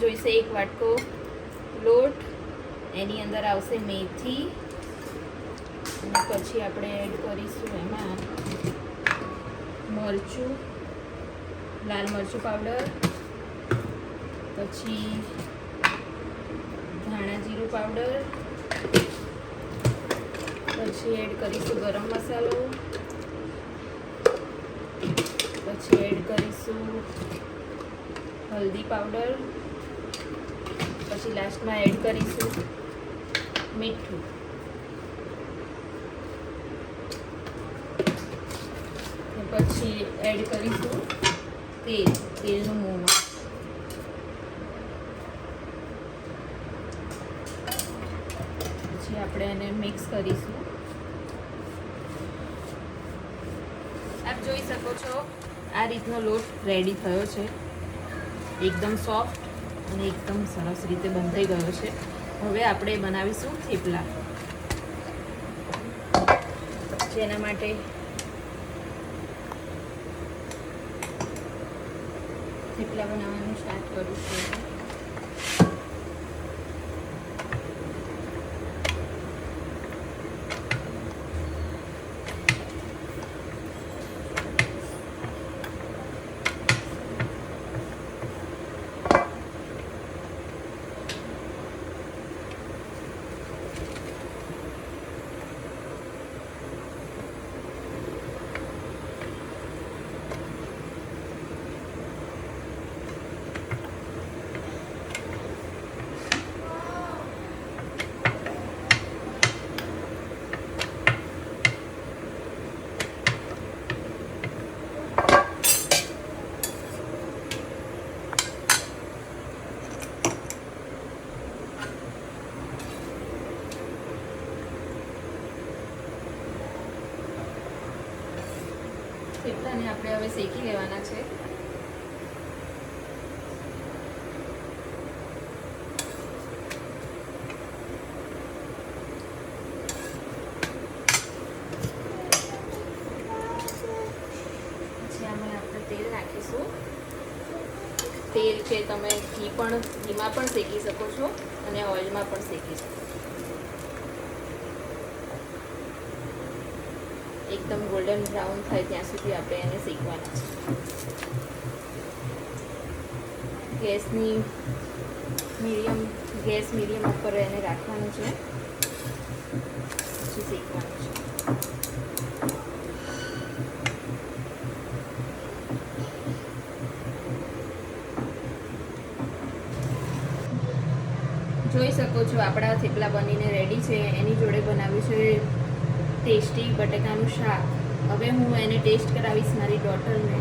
જોઈશે 1 વાટકો લોટ, એની અંદર આવશે મેથી, અને પછી આપણે એડ કરીશું એમાં મરચું, લાલ મરચું પાવડર, પછી ધાણા જીરું પાવડર, પછી એડ કરીશું ગરમ મસાલો, પછી એડ કરીશું હલ્દી પાવડર, પછી લાસ્ટમાં એડ કરીશું મીઠું. પછી એડ કરીશું તેલનું મોણ. પછી આપણે એને મિક્સ કરીશું. આપ જોઈ શકો છો આ રીતનો લોટ રેડી થયો છે, એકદમ સોફ્ટ અને એકદમ સરસ રીતે બંધાઈ ગયો છે. હવે આપણે બનાવીશું થેપલા. જેના માટે થેપલા બનાવવાનું સ્ટાર્ટ કરું છું. થેપલાને આપણે હવે શેકી લેવાના છે. પછી આમાં આપણે તેલ નાખીશું. તેલ છે તમે ઘીમાં પણ શેકી શકો છો અને ઓઇલમાં પણ શેકી શકો છો. એકદમ ગોલ્ડન બ્રાઉન થાય ત્યાં સુધી આપણે એને શેકવાના છે. ગેસ મીડિયમ ઉપર એને રાખવાનું છે, પછી શેકવાનું છે. જોઈ શકો છો આપણા થેપલા બનીને રેડી છે. એની જોડે બનાવ્યું છે ટેસ્ટી બટેકાનું શાક. હવે હું એને ટેસ્ટ કરાવીશ મારી ડોટરને.